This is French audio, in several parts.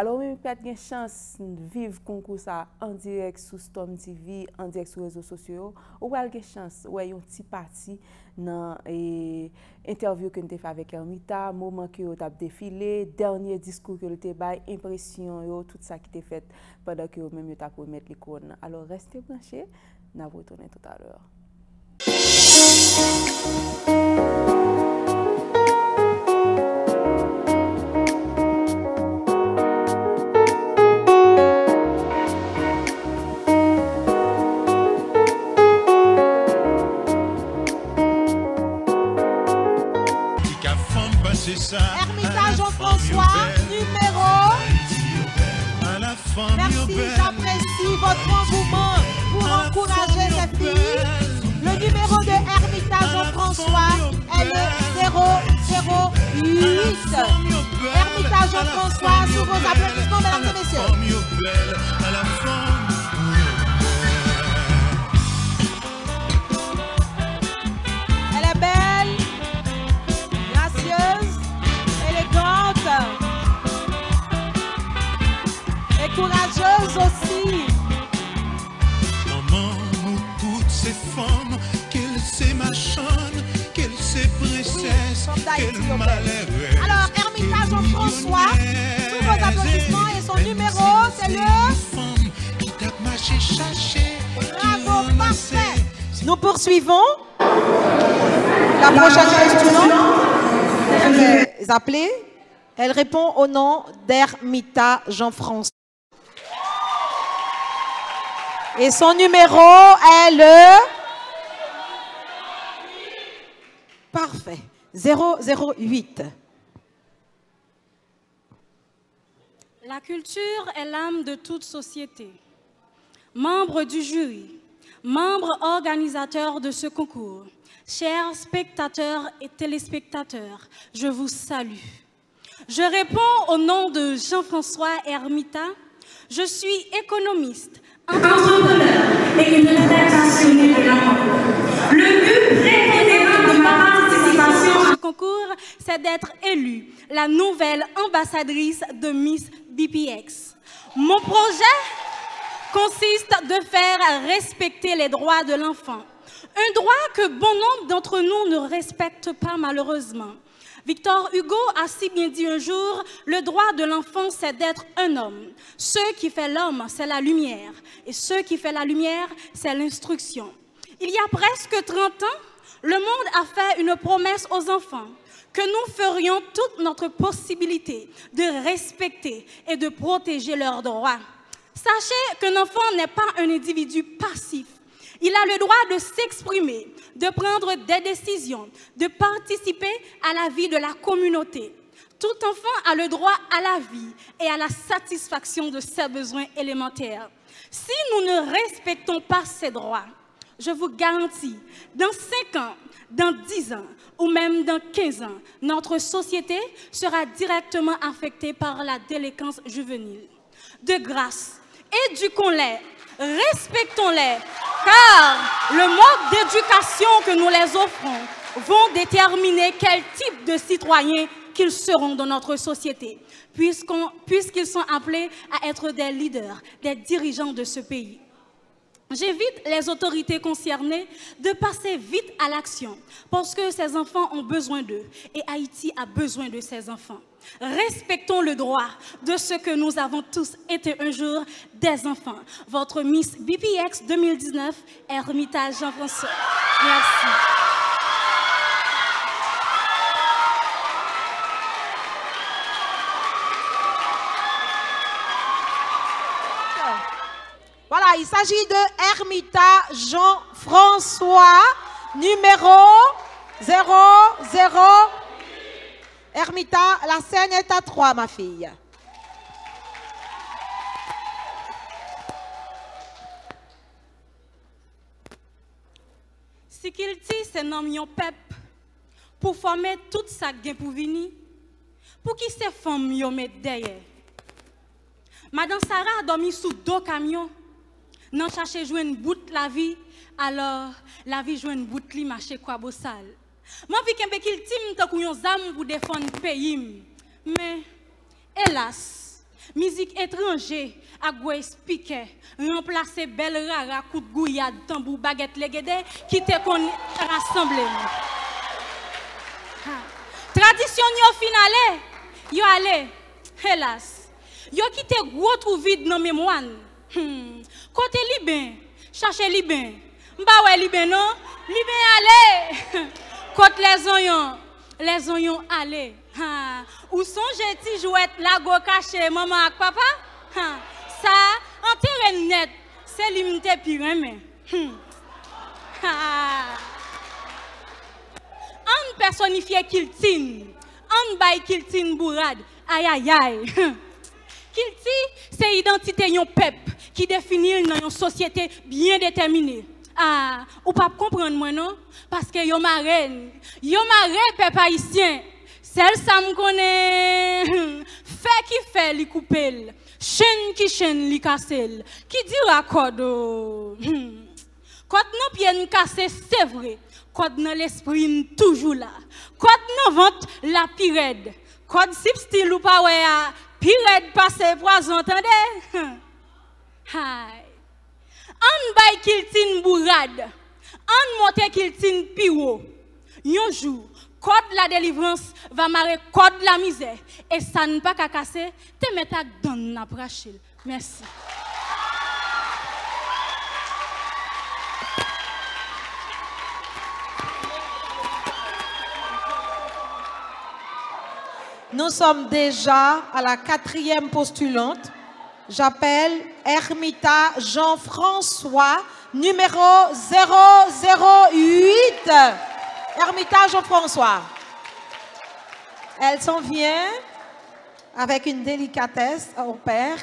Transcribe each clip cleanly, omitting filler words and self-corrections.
Alors, même pas de chance de vivre concours ça en direct sur Storm TV, en direct sur les réseaux sociaux, ou pas de chance, ouais, un petit parti dans l'interview que nous avons fait avec Hermita, moment que nous avons défilé, dernier discours que nous avons fait, impression, tout ça qui était fait pendant que nous avons mis l'icône. Alors, restez branchés, nous allons retourner tout à l'heure. Hermita Jean-François, numéro. Merci, j'apprécie votre engouement pour encourager ces filles. Le numéro de Hermita Jean-François est le 008. Hermita Jean-François, sous vos applaudissements, mesdames et messieurs. Elle est belle, gracieuse, élégante et courageuse aussi. Maman, nous toutes ces femmes, qu'elle sait machanne, qu'elle sait princesse, qu'elle malheureuse. Alors, Hermita Jean-François, sous vos applaudissements et son numéro, c'est le... Bravo, parfait. Nous poursuivons. La prochaine question, je vais appeler. Elle répond au nom d'Hermita Jean-François. Et son numéro est le... Parfait. 008. La culture est l'âme de toute société. Membre du jury, membre organisateur de ce concours, chers spectateurs et téléspectateurs, je vous salue. Je réponds au nom de Jean-François Hermita. Je suis économiste, entrepreneur et une passionnée de l'amour. Le but prépondérant de ma participation au concours, c'est d'être élue la nouvelle ambassadrice de Miss BPX. Mon projet consiste de faire respecter les droits de l'enfant. Un droit que bon nombre d'entre nous ne respectent pas malheureusement. Victor Hugo a si bien dit un jour, le droit de l'enfant, c'est d'être un homme. Ce qui fait l'homme, c'est la lumière. Et ce qui fait la lumière, c'est l'instruction. Il y a presque 30 ans, le monde a fait une promesse aux enfants, que nous ferions toute notre possibilité de respecter et de protéger leurs droits. Sachez qu'un enfant n'est pas un individu passif. Il a le droit de s'exprimer, de prendre des décisions, de participer à la vie de la communauté. Tout enfant a le droit à la vie et à la satisfaction de ses besoins élémentaires. Si nous ne respectons pas ces droits, je vous garantis, dans 5 ans, dans 10 ans ou même dans 15 ans, notre société sera directement affectée par la délinquance juvénile. De grâce, éduquons-les, respectons-les, car le mode d'éducation que nous les offrons vont déterminer quel type de citoyens qu'ils seront dans notre société, puisqu'ils sont appelés à être des leaders, des dirigeants de ce pays. J'invite les autorités concernées de passer vite à l'action parce que ces enfants ont besoin d'eux et Haïti a besoin de ces enfants. Respectons le droit de ce que nous avons tous été un jour des enfants. Votre Miss BPX 2019, Hermita Jean-François. Merci. Voilà, il s'agit de Hermita Jean-François, numéro 00. Hermita, la scène est à 3, ma fille. Si qu'il dit, c'est un homme pep pour former toute sa gain pour venir, pour qui ces femmes y mettent derrière. Madame Sarah a dormi sous 2 camions. Non chercher jouer une bout la vie, alors la vie joue une bout li marché quoi beau sale. Moi vi kembe qu'il tim tant qu'on zam pour défendre pays. Mais hélas, Musique étrangère, à Goué Speaker, remplacer belle rara, coup de gouillade, tambour, baguette, léguédé, qui te qu'on rassemble. Tradition yo finale, yo allé, hélas, yo quitté gros trou vide dans mémoire. Côté Liban, chercher Liban, bah ouais Liban non, Liban allé, côté les oignons allé. Où sont les petits jouets la go caché maman avec papa? Ça, en terrain net, c'est limité pire mais. On personnifie Kiltine, on baille Kiltine bourrade, aïe aïe aïe. Kilti, c'est l'identité d'un peuple qui définit une société bien déterminée. Ou pas comprendre moi non? Parce que yo marraine peuple haïtien. Celle ça me connaît. Fait qui fait li couper, chaîne qui chaîne li casser. Qui dira code? Code non pied cassé c'est vrai. Code dans l'esprit toujours là. Code non vente la pirède. Code sip style ou pas ouais pirède passer poison entendez? Hi. On bay Kiltine bourrade. On monte Kiltine piro. Un jour, code la délivrance va marrer code la misère. Et ça ne pas qu'à casser, te mets à dans la prachil. Merci. Nous sommes déjà à la 4e postulante. J'appelle Hermita Jean-François, numéro 008. Hermita Jean-François. Elle s'en vient avec une délicatesse au père.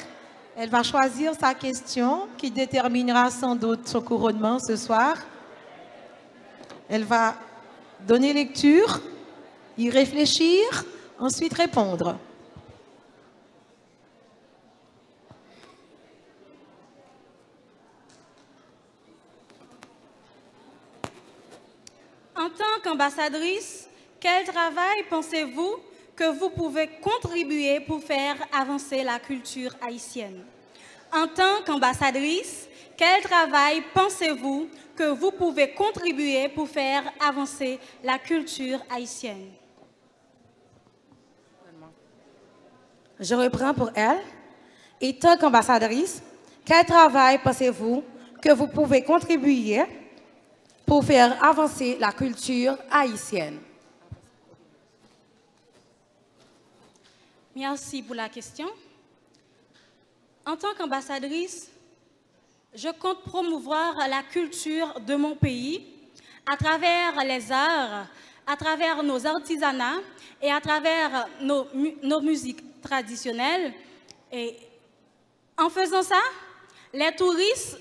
Elle va choisir sa question qui déterminera sans doute son couronnement ce soir. Elle va donner lecture, y réfléchir, ensuite répondre. En tant qu'ambassadrice, quel travail pensez-vous que vous pouvez contribuer pour faire avancer la culture haïtienne? En tant qu'ambassadrice, quel travail pensez-vous que vous pouvez contribuer pour faire avancer la culture haïtienne? Je reprends pour elle. Et tant qu'ambassadrice, quel travail pensez-vous que vous pouvez contribuer pour faire avancer la culture haïtienne? Merci pour la question. En tant qu'ambassadrice, je compte promouvoir la culture de mon pays à travers les arts, à travers nos artisanats et à travers nos musiques traditionnelles. Et en faisant ça, les touristes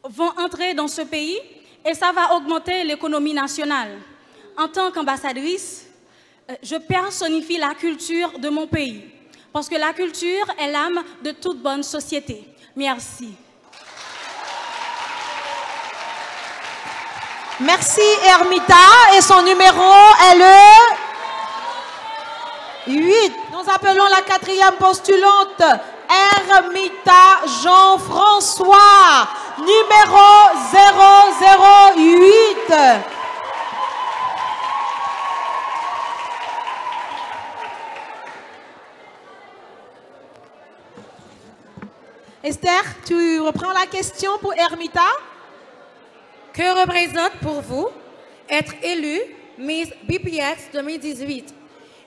vont entrer dans ce pays et ça va augmenter l'économie nationale. En tant qu'ambassadrice, je personnifie la culture de mon pays. Parce que la culture est l'âme de toute bonne société. Merci. Merci Hermita. Et son numéro est le 8. Nous appelons la 4e postulante, Hermita Jean-François, numéro 008. Esther, tu reprends la question pour Hermita. Que représente pour vous être élue Miss BPX 2018?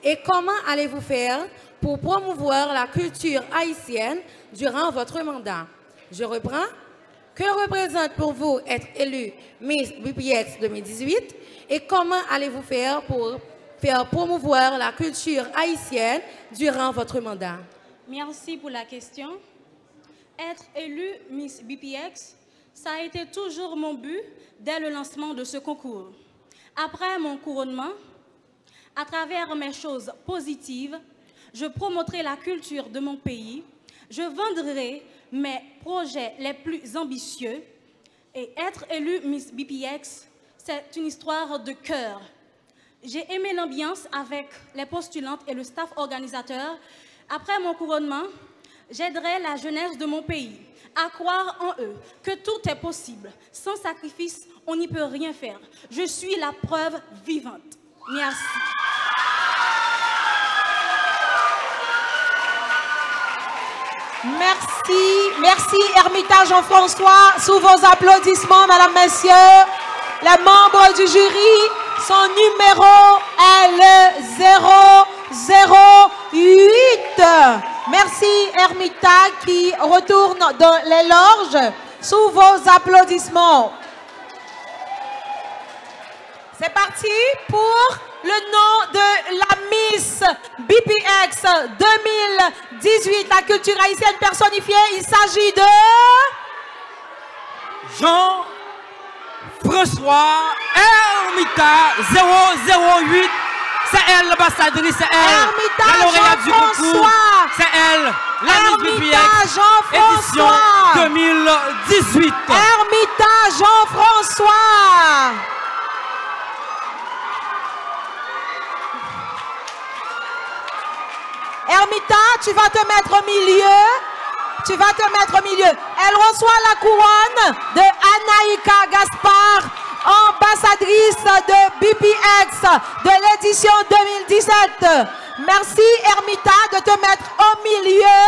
Et comment allez-vous faire pour promouvoir la culture haïtienne durant votre mandat? Je reprends. Que représente pour vous être élue Miss BPX 2018? Et comment allez-vous faire pour promouvoir la culture haïtienne durant votre mandat? Merci pour la question. Être élue Miss BPX, ça a été toujours mon but dès le lancement de ce concours. Après mon couronnement, à travers mes choses positives, je promoterai la culture de mon pays, je vendrai mes projets les plus ambitieux et être élue Miss BPX, c'est une histoire de cœur. J'ai aimé l'ambiance avec les postulantes et le staff organisateur. Après mon couronnement, j'aiderai la jeunesse de mon pays à croire en eux, que tout est possible. Sans sacrifice, on n'y peut rien faire. Je suis la preuve vivante. Merci. Merci, merci Hermitage Jean-François. Sous vos applaudissements, mesdames, messieurs, les membres du jury, son numéro est le 008. Merci Hermita qui retourne dans les loges sous vos applaudissements. C'est parti pour le nom de la Miss BPX 2018, la culture haïtienne personnifiée. Il s'agit de Jean-François Hermita 008. C'est elle l'ambassadrice, c'est elle Hermita la lauréate du concours. C'est elle, la Miss BPX édition 2018. Hermita Jean-François. Hermita, tu vas te mettre au milieu. Tu vas te mettre au milieu. Elle reçoit la couronne de Anaïka Gaspard, ambassadrice de BPX de l'édition 2017. Merci Hermita de te mettre au milieu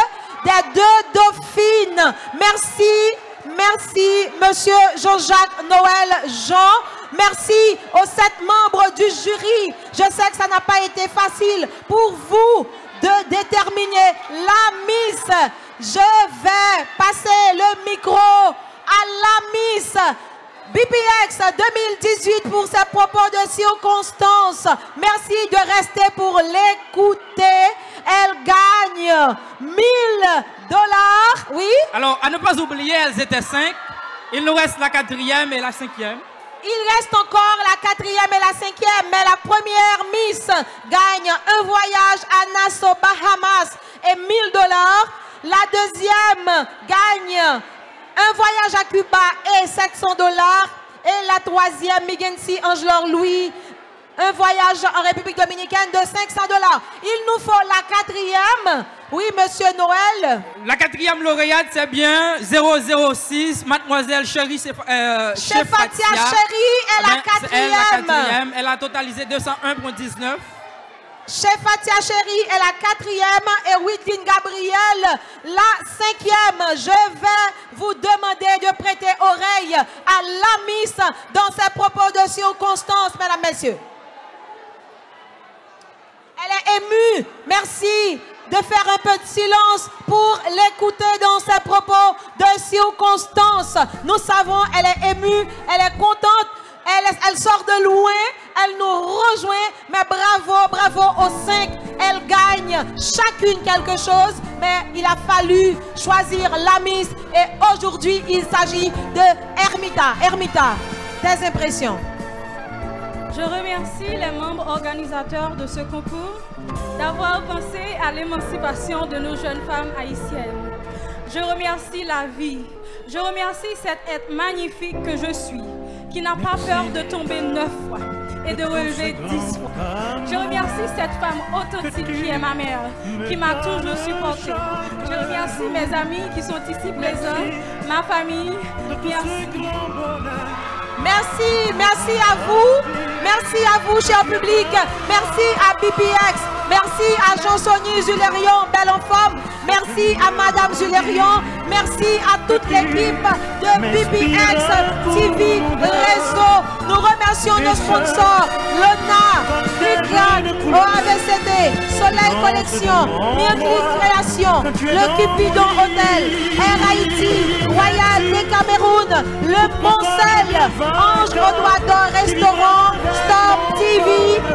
des deux dauphines. Merci, merci Monsieur Jean-Jacques Noël Jean. Merci aux 7 membres du jury. Je sais que ça n'a pas été facile pour vous de déterminer la Miss. Je vais passer le micro à la Miss BPX 2018 pour ses propos de circonstance. Merci de rester pour l'écouter. Elle gagne $1000. Oui? Alors, à ne pas oublier, elles étaient 5. Il nous reste la 4e et la 5e. Il reste encore la 4e et la 5e, mais la première Miss gagne un voyage à Nassau, Bahamas et $1000. La deuxième gagne un voyage à Cuba et $700. Et la troisième, Migensi Angelor Louis, un voyage en République dominicaine de $500. Il nous faut la 4e. Oui, Monsieur Noël. La 4e lauréate, c'est bien 006, Mademoiselle Chérie Fatia Chérie est la 4e. Elle a totalisé 201,19. Chef Fatia Chérie est la 4e et Whitlin Gabriel la 5e. Je vais vous demander de prêter oreille à la Miss dans ses propos de circonstance, mesdames, messieurs. Elle est émue. Merci de faire un peu de silence pour l'écouter dans ses propos de circonstance. Nous savons, elle est émue, elle est contente, elle sort de loin, elle nous rejoint, mais bravo, bravo aux 5. Elle gagne chacune quelque chose, mais il a fallu choisir la Miss et aujourd'hui, il s'agit de Hermita. Hermita, tes impressions? Je remercie les membres organisateurs de ce concours d'avoir pensé à l'émancipation de nos jeunes femmes haïtiennes. Je remercie la vie. Je remercie cet être magnifique que je suis, qui n'a pas peur de tomber 9 fois et de relever 10 fois. Je remercie cette femme authentique qui est ma mère, qui m'a toujours supportée. Je remercie mes amis qui sont ici présents, ma famille. Merci, merci à vous, cher public. Merci à BPX, merci à Jean-Sonny Zulerion, belle en forme. Merci à Madame Zulerion, merci à toute l'équipe de BPX TV Réseau. Nous remercions nos sponsors, Lona, Clickland, OAVCD, Soleil Collection, Mirclis Création, le Cupidon Hôtel, Air Haïti, Royal des Cameroun, le Poncel, Ange Renoir d'Or Restaurant, Stop TV,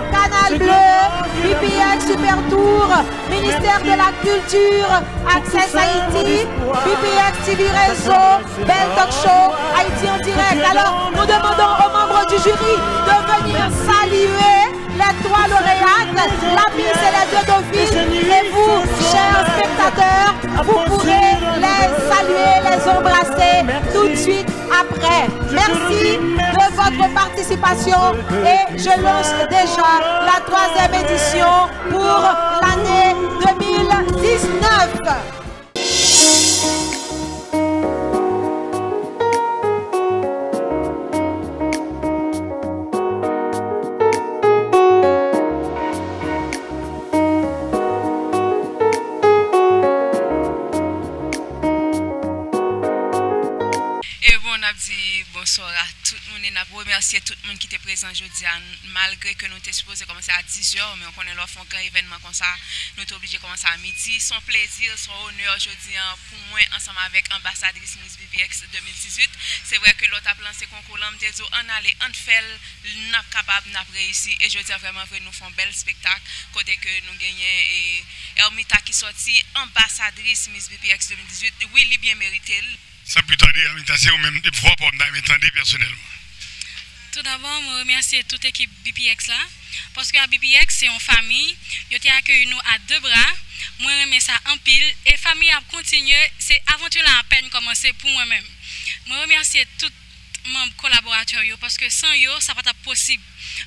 Canal Bleu, BPX Super Tour, Ministère de la Culture, Access Haïti, BPX TV Réseau, Belle Talk Show, Haïti en direct. Alors, nous demandons aux membres du jury de venir saluer les 3 lauréates, la Miss et les 2 dauphines. Et vous, chers spectateurs, vous pourrez les saluer, les embrasser tout de suite après. Merci de votre participation et je lance déjà la 3e édition pour l'année 2019. Bonsoir à tout le monde. Je remercie tout le monde qui était présent aujourd'hui, malgré que nous étions supposés commencer à 10h, mais on connaît l'offre un événement comme ça, nous sommes obligés de commencer à midi. Son plaisir, son honneur aujourd'hui pour moi, ensemble avec l'ambassadrice Miss BPX 2018. C'est vrai que l'autre a lancé le concours, on dit on allait, on fait, nous sommes capables, nous avons réussi. Et je dis vraiment, nous faisons un bel spectacle, côté que nous gagnons et Hermita qui sortit ambassadrice Miss BPX 2018. Oui, il est bien mérité. Sans plus tarder, c'est au même fois pour m'attendre personnellement. Tout d'abord, je remercie toute l'équipe BPX là, parce que la BPX c'est une famille, ils ont accueilli nous à deux bras. Moi, je remets ça en pile et la famille a continué. C'est aventure là à peine commencé pour moi-même. Je remercie tous les membres collaborateurs parce que sans eux, ça va pas possible.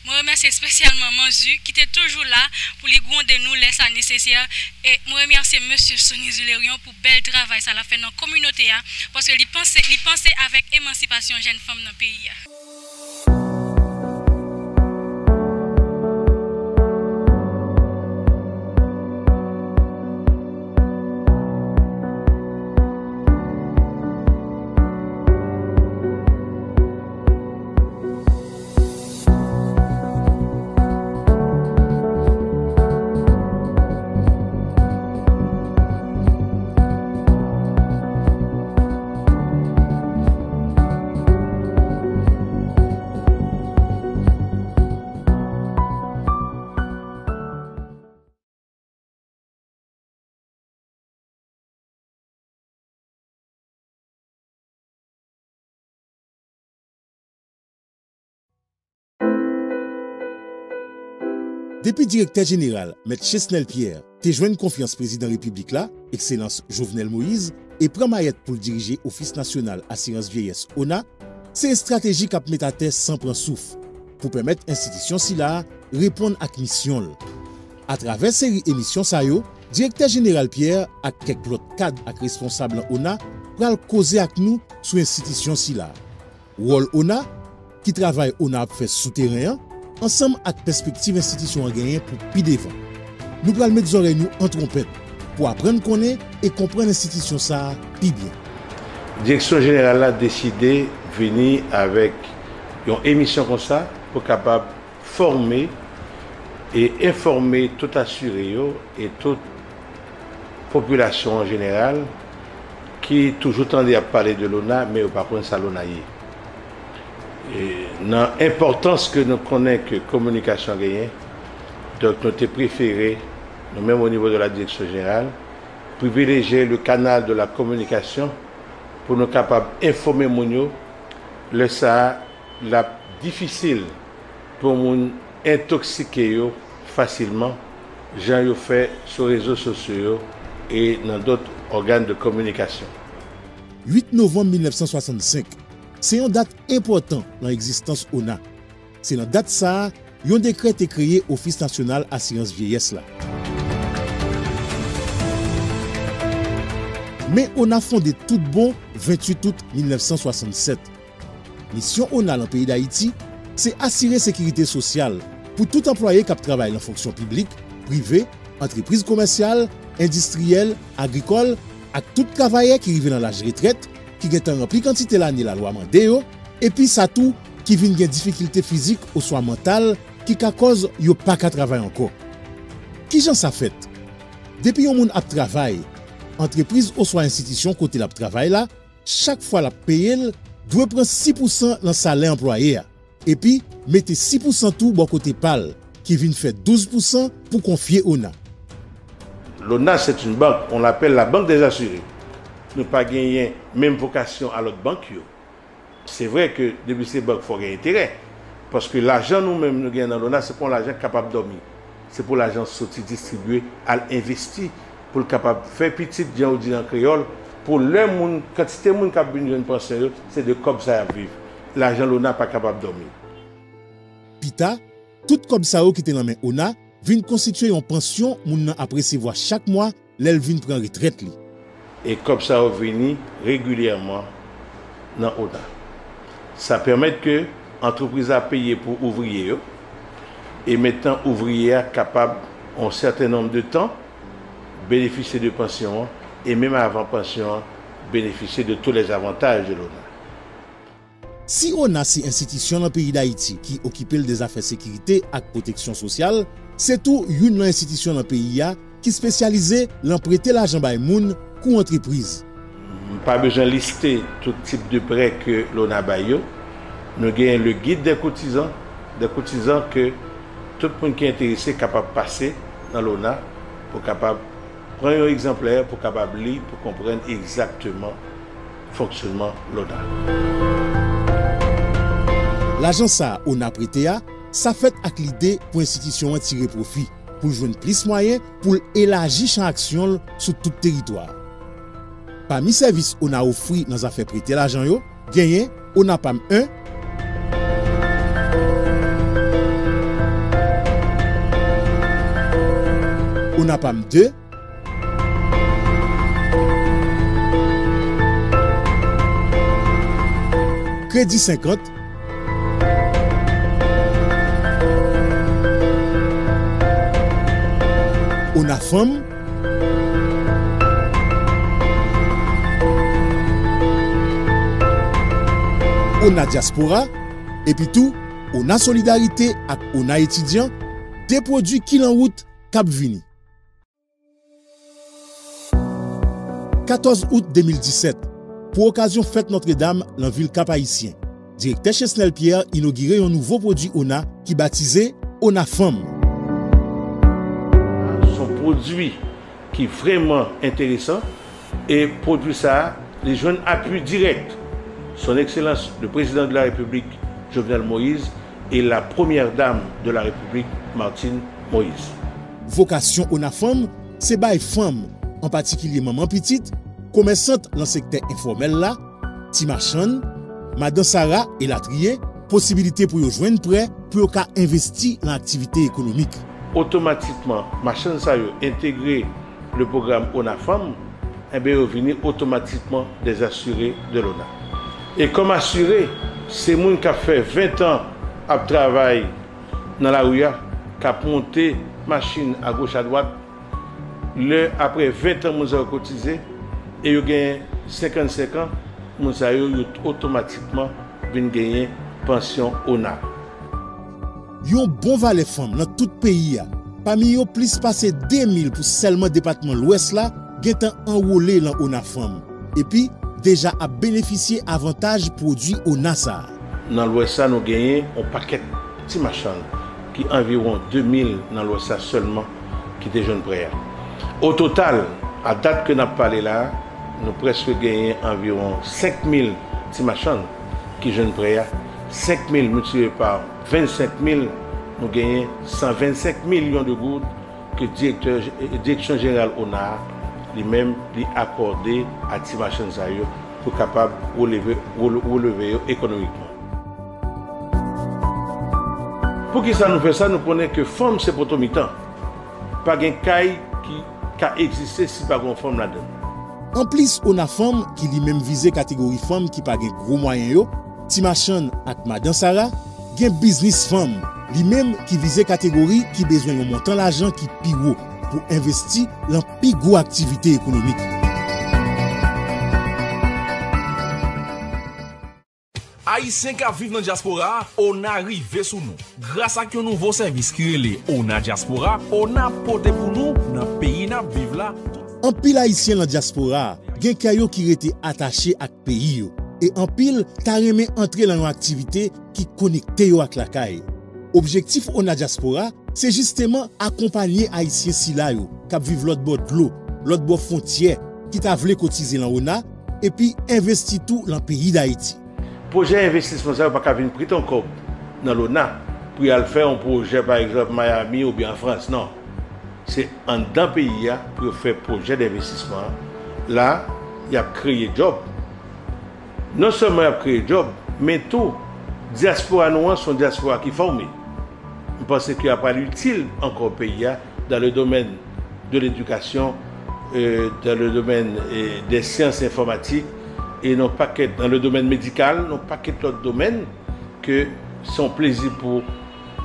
Je remercie spécialement Manzu qui était toujours là pour les gronder nous laisser ça nécessaire. Et je remercie M. Sonny Zulerion pour bel travail ça l'a fait dans la communauté parce qu'il pensait avec émancipation jeune femme dans le pays. Depuis directeur général, M. Chesnel Pierre, te joint confiance président République là, Excellence Jovenel Moïse, et prend maillette pour diriger Office national assurance vieillesse ONA, c'est une stratégie qui met à terre sans prendre souffle, pour permettre l'institution si là répondre à la mission. À travers série émissions Sayo, directeur général Pierre et quelques autres cadres et responsables en ONA pour causer avec nous sur l'institution si là. Rôle ONA, qui travaille ONA pour faire souterrain, ensemble avec perspective institution en gagner pour pi devant. Nous allons mettre les oreilles nous en trompette pour apprendre à connaître et comprendre l'institution ça pi bien. La direction générale a décidé de venir avec une émission comme ça pour capable former et informer tout assuré et toute population en général qui toujours tendait à parler de l'ONA mais par contre ça l'ONA y. Et dans l'importance que nous connaissons que communication gagnée, donc nous avons préféré, nous-mêmes au niveau de la direction générale, privilégier le canal de la communication pour nous capables d'informer les le ça la difficile pour nous intoxiquer facilement, j'en fait sur les réseaux sociaux et dans d'autres organes de communication. 8 novembre 1965. C'est une date importante dans l'existence ONA. C'est dans date ça, un décret été créé Office national assurance vieillesse là. Mais on a fondé tout bon 28 août 1967. Mission ONA dans le pays d'Haïti, c'est assurer sécurité sociale pour tout employé qui travaille dans la fonction publique, privée, entreprise commerciale, industrielle, agricole, et tout travailleur qui arrive dans l'âge retraite, qui est rempli quantité l'année la loi mandé et puis ça tout qui vient des difficultés physiques ou soit mentales qui cause yo pas qu'à travailler encore. Qui j'en ça fait? Depuis un monde a travail, entreprise ou soit institution côté la travail là, chaque fois la paye doit prendre 6% dans salaire employé et puis mettez 6% tout bon côté pal qui vient faire 12% pour confier ONA. L'ONA c'est une banque, on l'appelle la banque des assurés. Nous pas gagner même vocation à l'autre banque. C'est vrai que depuis ces banques, il faut gagner intérêt. Parce que l'argent nous-mêmes, nous gagnons dans l'ONA, c'est pour l'argent capable de dormir. C'est pour l'argent sorti distribué, à investir, pour le capable de faire petit, gens dit en créole, pour le monde, quantité de monde qui a besoin de pension, c'est de comme ça à vivre. L'argent l'ONA pas capable de dormir. Pita, tout comme ça qui était dans la main ONA, vient constituer une pension, moun nan après voir chaque mois, l'elle vient prendre retraite li. et comme ça revenir régulièrement dans l'ONA. Ça permet que l'entreprise a payé pour ouvriers et maintenant ouvriers capable en un certain nombre de temps bénéficier de pension et même avant pension bénéficier de tous les avantages de l'ONA. Si ONA c'est institution dans le pays d'Haïti qui occupe des affaires sécurité et protection sociale, c'est tout une institution dans le pays qui spécialisée dans prêter l'argent à moun ou entreprise. Pas besoin de lister tout type de prêt que l'ONA baille. Nous avons le guide des cotisants que tout le monde qui est intéressé est capable de passer dans l'ONA pour capable prendre un exemplaire pour capable lire pour comprendre exactement le fonctionnement de l'ONA. L'agence ONA Prétéa, ça fait avec l'idée pour l'institution tirer profit, pour jouer plus moyens pour élargir champ action sur tout le territoire. Parmi les services ONA offert dans les affaires prêter l'argent, gagné ONAPAM 1, ONAPAM 2, Crédit 50, ONAFEM, ONA Diaspora, et puis tout, ONA Solidarité et ONA Étudiant, des produits qui en route Cap Vini. 14 août 2017, pour occasion fête Notre-Dame dans la ville Cap-Haïtien, directeur Chesnel Pierre inauguré un nouveau produit ONA qui baptisé ONAFEM. Son produit qui est vraiment intéressant et produit ça, les jeunes appui direct. Son Excellence, le président de la République, Jovenel Moïse, et la première dame de la République, Martine Moïse. Vocation ONAFEM, c'est bail femmes, en particulier maman petite, commerçante dans le secteur informel là, Timachan, Madame Sarah et Latrier, possibilité pour joindre prêt pour investir dans l'activité économique. Automatiquement, machin ça intégrer le programme ONAFEM, et bien revenir automatiquement des assurés de l'ONA. Et comme assuré, c'est moun qui a fait 20 ans à travail dans la rue, qui a monté machine à gauche à droite. Après 20 ans, nous avons cotisé et il y a 55 ans, nous avons automatiquement gagné pension ONA. Il y a un bon valet femme dans tout le pays. Parmi eux, plus passé 2000 pour seulement le département de l'Ouest là, qui est enrôlé dans ONAFEM. Et puis, déjà à bénéficier avantages produits ONA. Dans l'Ouest, nous gagnons un paquet de petits machins qui est environ 2000 dans l'Ouest seulement qui étaient jeunes prêts. Au total, à date que nous avons parlé là, nous presque gagnons environ 5000 petits machins qui sont jeunes prêts. 5000 multiplié par 25 000, nous gagnons 125 millions de gouttes que la direction générale ONA lui-même lui accordé à Timachan Zayo pour capable relever économiquement. Pour qui ça nous fait ça, nous prenons que forme c'est pour tout mi-temps. Pas de caille qui a existé si pas de forme là-dedans. En plus, on a femme qui lui-même visé catégorie femme qui pas de gros moyens. Timachan et Madame Sarah, gen business femme, lui-même qui visait catégorie qui besoin de montant l'argent qui pi haut pour investir dans pi gros activité économique. Haïtiens qui vivent dans la diaspora, on arrive sous nous. Grâce à un nouveau service qui est le ONA Diaspora, on a porté pour nous dans le pays où nous vivons là. En pile haïtien dans la diaspora, gen kayo qui étaient attachés à pays yo. Et en pile, ta remè entrer dans une activité qui connecte yo avec la caille. Objectif ONA Diaspora, c'est justement accompagner haïtiens si la yo, qui vivent l'autre bord de l'eau, l'autre bord frontière, qui t'a voulu cotiser dans ONA, et puis investir tout dans le pays d'Haïti. Projet investissement, ça va pas venir prêter encore dans l'ONA pour aller faire un projet, par exemple, Miami ou bien en France. Non. C'est en d'un pays pour faire un projet d'investissement. Là, il y a créé job. Non seulement il y a créé job, mais tout, diaspora noire sont diaspora qui formés. Je pense qu'il n'y a pas l'utile encore au pays dans le domaine de l'éducation, dans le domaine des sciences informatiques et non pas que dans le domaine médical, non pas que d'autres domaines que son plaisir pour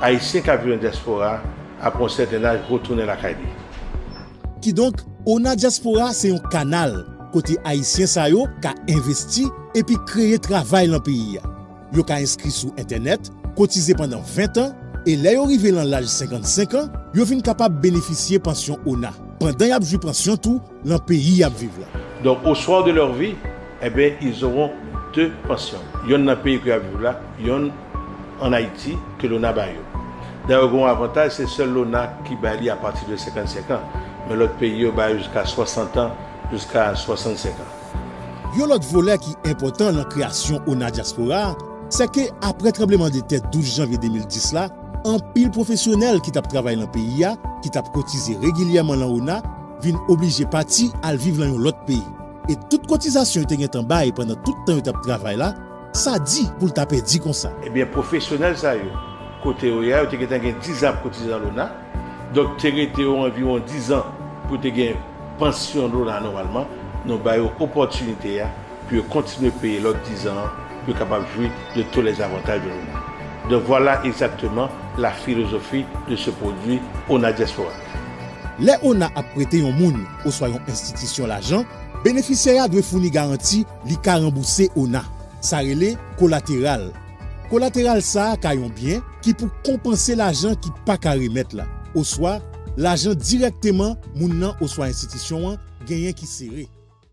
Haïtiens qui vivent en diaspora après un certain âge retourner à la Caille. Qui donc, ONA Diaspora, c'est un canal côté Haïtien sa yo qui a investi et puis créé travail dans le pays. Yo ka inscrit sur internet, cotisé pendant 20 ans et là yo arrivé dans l'âge 55 ans, yo vinn capable bénéficier pension ONA. Pendant y a joué pension tout, dans le pays y a vivre là. Donc au soir de leur vie, eh bien, ils auront 2 pensions. Il y en a un pays qui a vivre là, il y en a en Haïti que l'ONA ba yo. D'ailleurs, un avantage, c'est seul l'ONA qui baille à partir de 55 ans. Mais l'autre pays baille jusqu'à 60 ans, jusqu'à 65 ans. Yon l'autre volet qui est important dans la création ONA Diaspora, c'est que après tremblement de terre 12 janvier 2010 là, un pile professionnel qui t'a travaillé dans le pays, qui t'a cotisé régulièrement dans l'ONA, vient obligé parti à vivre dans l'autre pays. Et toute cotisation qui est en bas et pendant tout le temps que tu travailles là, ça dit pour taper dit comme ça. Eh bien, professionnel ça yo. Côté OIA, tu as 10 ans pour cotiser dans l'ONA. Donc, tu as environ 10 ans pour te gagner pension l'ONA normalement. Nous avons opportunité pour continuer à payer l'autre 10 ans pour capable de jouir de tous les avantages de l'ONA. Donc, voilà exactement la philosophie de ce produit ONA Diaspora. Les ONA a prêté un moun ou soit une institution l'argent, bénéficiaire doit fournir garantie li ka rembourser ONA. Ça relève collatéral. Collatéral ça ka yon bien qui pour compenser l'argent qui pas ka remettre là. Ou soit l'argent directement moun nan ou soit institution gagnant qui serré.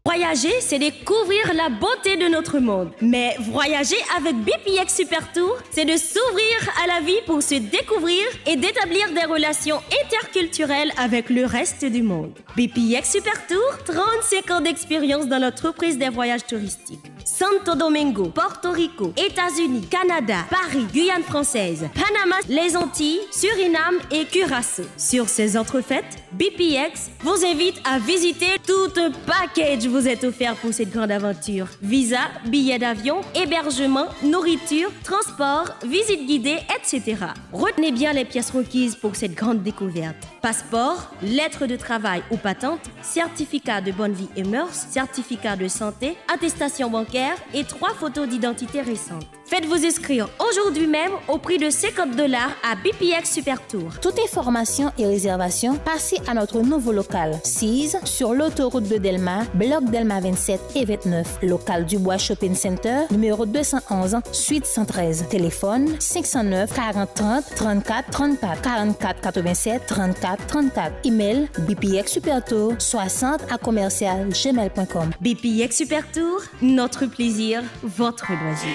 Voyager, c'est découvrir la beauté de notre monde. Mais voyager avec BPX Super Tour, c'est de s'ouvrir à la vie pour se découvrir et d'établir des relations interculturelles avec le reste du monde. BPX Super Tour, 35 ans d'expérience dans l'entreprise des voyages touristiques. Santo Domingo, Porto Rico, États-Unis, Canada, Paris, Guyane française, Panama, les Antilles, Suriname et Curaçao. Sur ces entrefaites, BPX vous invite à visiter tout un package vous est offert pour cette grande aventure. Visa, billets d'avion, hébergement, nourriture, transport, visite guidée, etc. Retenez bien les pièces requises pour cette grande découverte. Passeport, lettre de travail ou patente, certificat de bonne vie et mœurs, certificat de santé, attestation bancaire et 3 photos d'identité récentes. Faites-vous inscrire aujourd'hui même au prix de $50 à BPX Super Tour. Toute information et réservation, passez à notre nouveau local 6 sur l'autoroute de Delma, bloc Delma 27 et 29, local Dubois Shopping Center, numéro 211, suite 113. Téléphone 509 40 30 34 34 44 87 34 34. Email bpxsupertour60@gmail.com. BPX Super Tour, notre plaisir, votre loisir.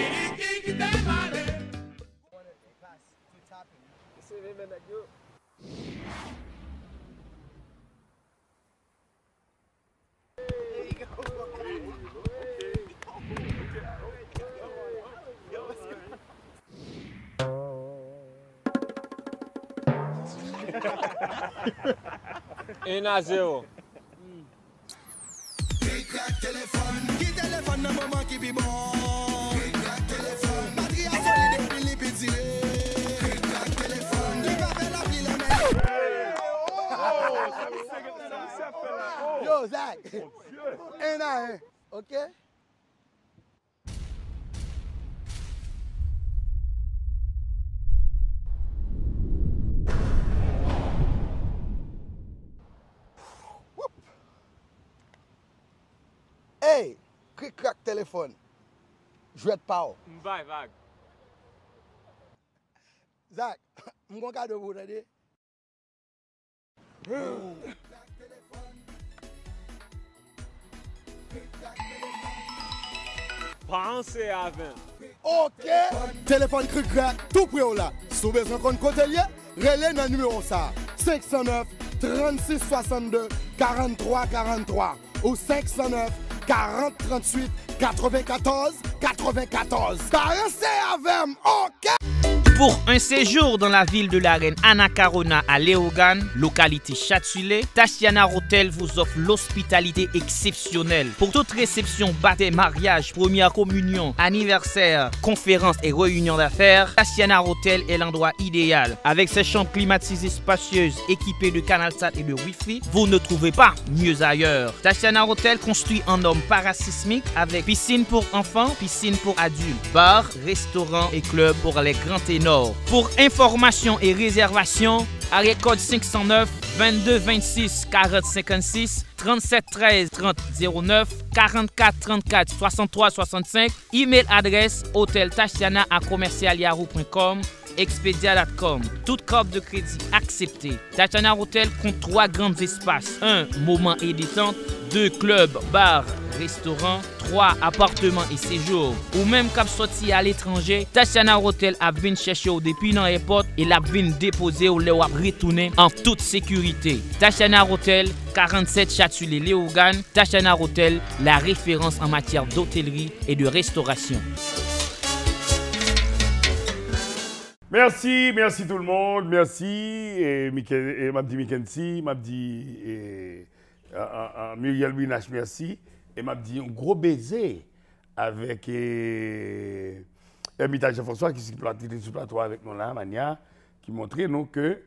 Un à 0. Téléphone dans moment qui vit bon. Téléphone, batterie à solide et puis pétillé. Téléphone, il va faire la ville en Yo, Zach. Un à un, ok? Hey, cric-crac téléphone. Jouet pas. Bye, vague. Zach, je vais regarder vous, regardez. Pensez à 20. Ok. Téléphone cric-crac, tout près là. Si vous avez besoin de côté, relais dans le numéro ça. 509 36 62 43 43 ou 509 40 38 94 94. Pensez à 20, ok. Pour un séjour dans la ville de la Reine Anna Carona à Léogane, localité Chatulé, Tashiana Hotel vous offre l'hospitalité exceptionnelle. Pour toute réception, baptême, mariage, première communion, anniversaire, conférence et réunion d'affaires, Tashiana Hotel est l'endroit idéal. Avec ses chambres climatisées spacieuses, équipées de CanalSat et de Wi-Fi, vous ne trouvez pas mieux ailleurs. Tashiana Hotel construit en norme parasismique avec piscine pour enfants, piscine pour adultes, bar, restaurant et club pour les grands ténors. Pour information et réservation, arrêt code 509 22 26 40 56 37 13 30 09 44 34 63 65, email adresse hoteltashiana@commercialyahoo.com, expedia.com. Toute carte de crédit acceptée. Tashiana Hotel compte 3 grands espaces. 1. Moment et détente. 2. Club, bar, restaurant. 3. Appartements et séjours. Ou même cap sorti à l'étranger, Tashiana Hotel a venu chercher au depuis dans l'aéroport et l'a venu déposer ou le retourner en toute sécurité. Tashiana Hotel, 47 Chatulé Léogane. Tashiana Hotel, la référence en matière d'hôtellerie et de restauration. Merci tout le monde, merci. Et Mabdi Mikensi, Mabdi Muriel Binache, merci. Et Mabdi un gros baiser avec Hermitage Jean-François qui s'est planté sur le plateau avec nous là, Mania, qui montrait nous que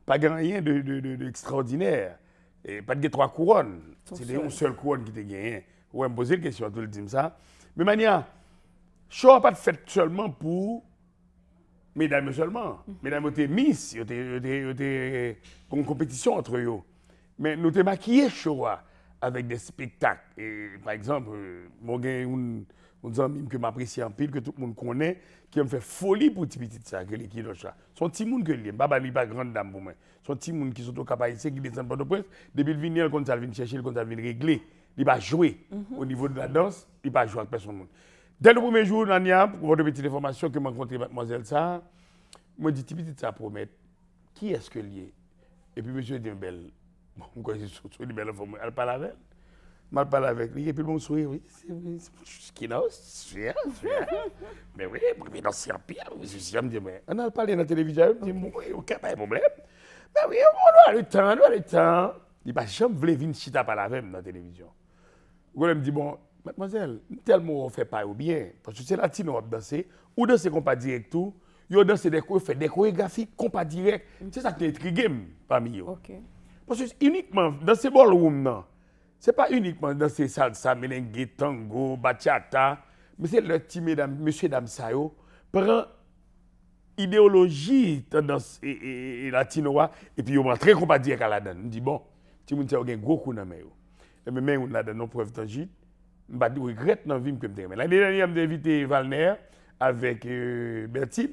pas rien d'extraordinaire. Et pas de 3 couronnes. C'est une seule couronne qui était gagnée. Ouais, me poser une question, tout le dire ça. Mais Mania, show n'a pas fait seulement pour mesdames seulement. Mesdames étaient Miss, il y a une compétition entre eux. Mais nous avons maquillé show avec des spectacles. Et, par exemple, moi j'ai un ami que m'apprécie en pile, que tout le monde connaît, qui me fait folie pour petit petit ça, que l'équipe de ça. Son petit monde que lui, pas grande dame pour moi. Son petit monde qui sont au Cap Haïtien, qui descend pas de presse, depuis le venir, quand ça vient chercher, quand ça vient régler, il va jouer au niveau de la danse, il va jouer avec personne. Dès le premier jour, Nania, pour votre petite information que m'a rencontré mademoiselle ça, moi dit petit ça promet qui est-ce que lié. Et puis monsieur dit belle, bon, c'est une belle forme, elle parle avec elle. Mal parle avec lui et puis bon sourire, oui, c'est qui non, c'est mais oui, mais dans c'est pire, je me dis mais on a parlé dans la télévision, je me dis bon, OK, pas de problème. Mais oui, on a le temps. Il va jamais voulu venir chita par la même dans la télévision. On me dit bon, mademoiselle, tellement on fait pas ou bien parce que c'est latino danser ou danser compas direct tout, yo danser des chorégraphies compas direct. C'est ça qui est intrigué parmi eux. OK. Parce que uniquement dans ces ballrooms non. C'est pas uniquement dans ces salsa, merengue, tango, bachata, mais c'est le petit mesdames, monsieur dame ça yo prend idéologie tendance et latinoa et puis on très compas direct à la donne. On dit bon, ti moun ça gen gros coup dans main yo. Et même on a dans nos preuves tangibles. Je regrette dans la vie que je me suis. L'année dernière, j'ai invité Valner avec Bertine,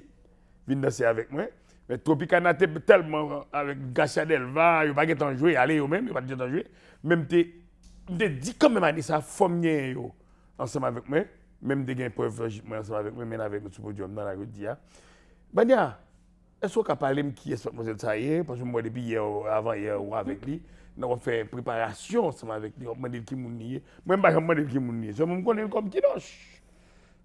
vient danser avec moi. Mais Tropicana tellement avec Gachadel, va, il n'y a pas de temps jouer, allez, même, il n'y a pas de temps jouer. Même, je dit quand même, ça forme ensemble avec moi. Même des gains preuves ensemble avec moi, même avec notre podium dans la rue d'hier. Bania, est-ce qu'on peut parler de qui est mademoiselle ça hier? Parce que moi, depuis hier, avant hier, ou avec lui, nous avons fait préparation ensemble avec lui. On m'a dit qui m'a nié. Moi, je ne sais pas qui m'a nié. Je me connais comme Kinoche.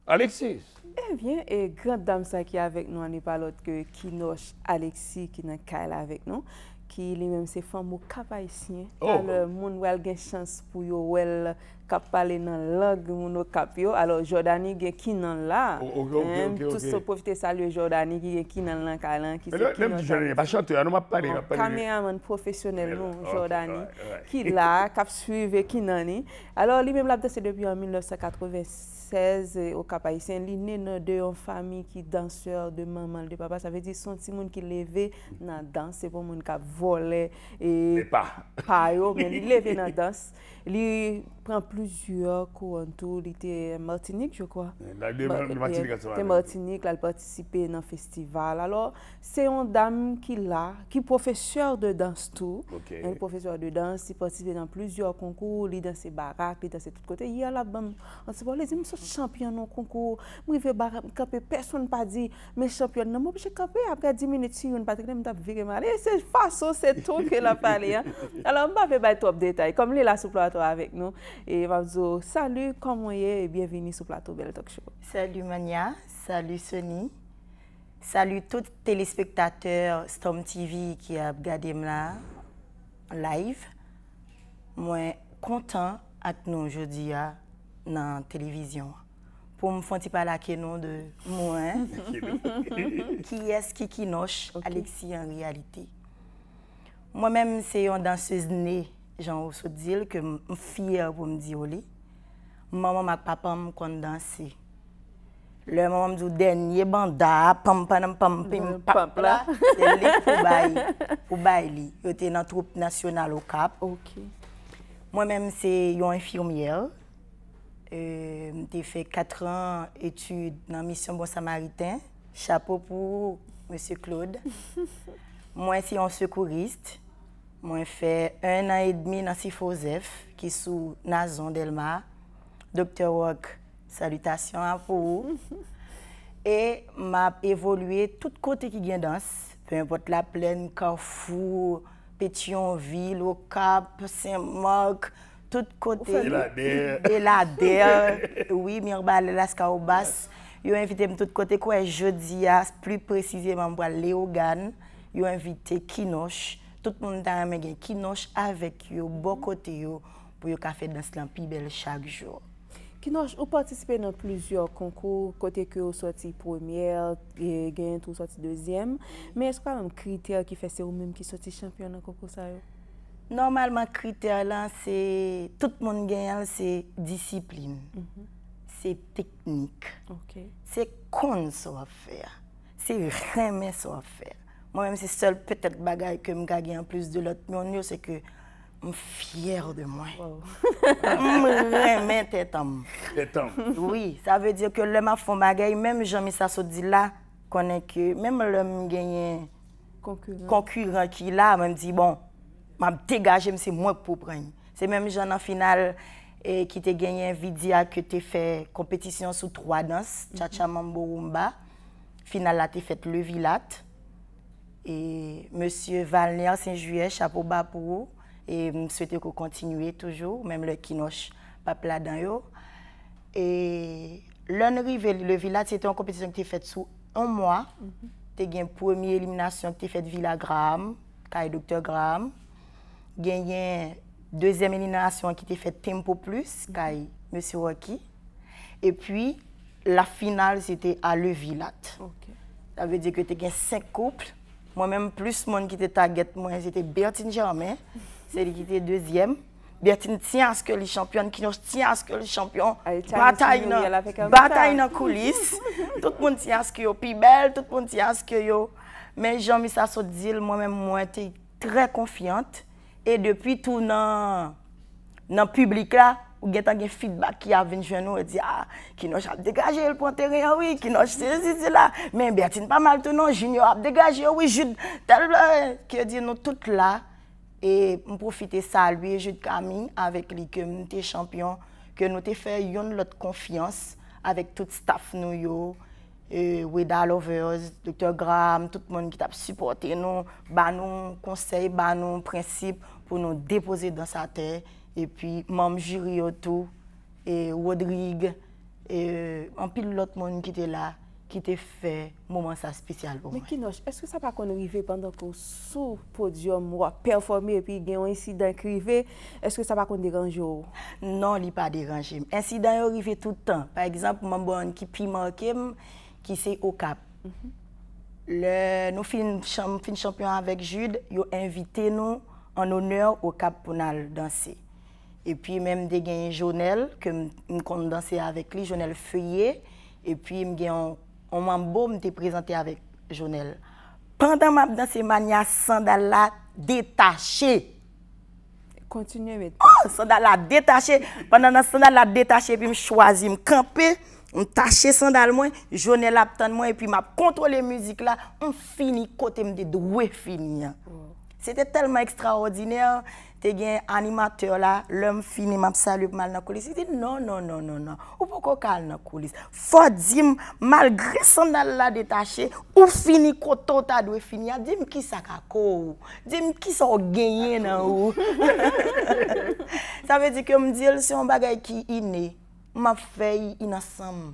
Alexis. Eh bien, et grande dame ça qui est avec nous, on n'est pas l'autre que Kinoche Alexis qui est avec nous. Qui lui-même c'est femme au Cap Haïtien. Alors moun wel gen chance pour yo wel k'ap parler dans langue moun au Cap yo. Alors Jordanie gen Kinan là. Tout se profiter saluer Jordanie qui gen Kinan là kalan qui c'est. Même Jordanie pas chanteur, on m'a parlé. Caméraman professionnel non Jordanie qui là k'ap suivre Kinani. Alors lui-même l'a dansé depuis en 1996 au Cap Haïtien. Li né dans deux famille qui danseur de maman de papa, ça veut dire son petit monde qui levé dans danse, c'est pour moun qui volé et pas yo mais il levé dans danse. Il prend plusieurs cours en tout, il était Martinique je crois. Martinique, là il participé dans festival. Alors c'est une dame qui là qui professeur de danse tout. Un professeur de danse, il participe dans plusieurs concours, il dans ses baraques, il dans ses tout côté. Il y a là on se voit les amis sont champions dans concours. Moi je vais camper personne pas dit mais champion non moi je camper après 10 minutes si on pas me tape virer mal. C'est façon c'est tout que la parler. Alors on va pas trop de détails comme il est là sur plateau avec nous et va dire salut comment est et bienvenue sur plateau Belle Talk Show. Salut Mania, salut Sony. Salut tous les téléspectateurs Storm TV qui a regardé là live. Moi content avec nous aujourd'hui dans la télévision. Pour me faire parler avec nous de moi. Qui est-ce qui Kinoche, Alexis en réalité. Moi-même, c'est une danseuse née, j'en ai dire que je suis fière pour me dire. Maman et papa me ont dansé. Le maman me dit dernier banda, pam pam pam pam pam là, c'est pour bailler. J'étais dans la troupe nationale au Cap. Moi-même, c'est une infirmière. J'ai fait 4 ans d'études dans la mission Bon Samaritain. Chapeau pour M. Claude. Moi, c'est un secouriste. Moi, j'ai fait 1 an et demi dans Sifosef, qui est sous Nazon Delma. Dr. Rock, salutations à vous. Et m'a évolué tout côté qui vient danse, peu importe la plaine, Carrefour, Pétionville, au Cap, Saint-Marc, tout côté. Belader, oui, Mirbal, Lascaobas. Ils ont invité tout côté quoi jeudi, plus précisément pour Léogane. Ils ont invité Kinoche. Tout le monde a aimé Kinoche avec eux, bon côté pour qu'ils fassent danse la plus belle chaque jour. Kinoche, vous participez dans plusieurs concours, côté que vous sorti première, et gagnez tout sorti deuxième. Mais est-ce qu'il y a un critère qui fait c'est vous-même qui sorti champion dans le concours ça? Normalement, le critère là, c'est tout le monde gagne, c'est discipline, c'est technique, c'est qu'on soit faire, c'est vraiment soit faire. Moi-même, c'est seul peut-être bagaille que je gagne en plus de l'autre monde, c'est que je suis fière de moi. Je vraiment tête homme. Oui, ça veut dire que le m'a fait bagaille, même Jean-Mi ça se dit là, connaît que même le gagne concurrent qui là, me dit bon. Je dégagé, c'est moi pour prendre. C'est même Jean en finale qui t'a gagné un Vidia que tu fait compétition sous 3 danses, Cha-Cha Mambo Rumba. Finale là tu fait le Vilat. Et monsieur Valner Saint-Juillet, chapeau bas pour vous. Et je souhaite que vous continuez toujours, même le Kinoche, pas plat dans yo. Et l'arrivée, le Vilat, c'était une compétition qui tu faite sous 1 mois. Tu as gagné une première élimination qui tu faite Villa Graham, Kai Dr. Graham. Gagné deuxième élimination qui était faite Tempo Plus, Kai M. Rocky. Et puis, la finale, c'était à Le Vilat. Ça veut dire que tu as gagné 5 couples. Moi-même, plus monde qui était target, moi, c'était Bertine Germain, c'est lui qui était deuxième. Bertine tient à ce que les champions, qui tient à ce que les champions, bataille dans les coulisses. Tout le monde tient à ce que yo plus belle, tout le monde tient à ce que yo. Mais Jean-Mi ça se dit, moi-même, moi, j'étais très confiante. Et depuis tout dans le public là, ou avez un feedback qui a venu chez nous et dit Kinoche a dégagé le point terrain, oui, Kinoche c'est là. Mais Bertine pas mal tout non, Junior a dégagé, oui, Jude, tel que dit nous toutes là. Et je profite saluer Jude Camille avec lui que nous sommes champions, que nous avons fait une autre confiance avec tout le staff nous. Weda Lovers, Dr. Graham, tout le monde qui t'a supporté nous, nous conseils, nous principes pour nous déposer dans sa terre. Et puis, membre jury autour, et Rodrigue, et un pile l'autre monde qui était là, qui t'a fait un moment ça spécial pour moi. Mais Kinoche, est-ce que ça va qu'on arrive pendant que sous le podium, ou performer et puis il y a un incident qui arrive, est-ce que ça va qu'on dérange? Non, il n'est pas dérangé. Incident arrive tout le temps. Par exemple, mon qui puis marqué, qui c'est au Cap. Nous finissons champion avec Jude, ils ont invité nous en honneur au Cap pour nous danser. Et puis même des gains Jonel, que je compte danser avec lui, Jonel Feuillet. Et puis on m'a beau me présenté avec Jonel. Pendant ma danse, mania sandales là détachées. Continuez maintenant. Oh, sandales là détachées. Pendant la sandales là détachées, puis je choisis me camper. On taché sandal moi, Jonel aptan moi et puis m'a contrôler musique là, on fini côté me doué fini. C'était tellement extraordinaire. T'es un animateur là, l'homme fini m'a salué mal dans coulisses. Il dit non. Ou pourquoi calme dans coulisses. Faut dire malgré sandal là détaché, ou fini côté ta doué fini. Dis-moi qui ça kako. Dis-moi qui ça gagné nan ou. Ça veut dire que me dire c'est un bagage qui inné. Ma fait innocent.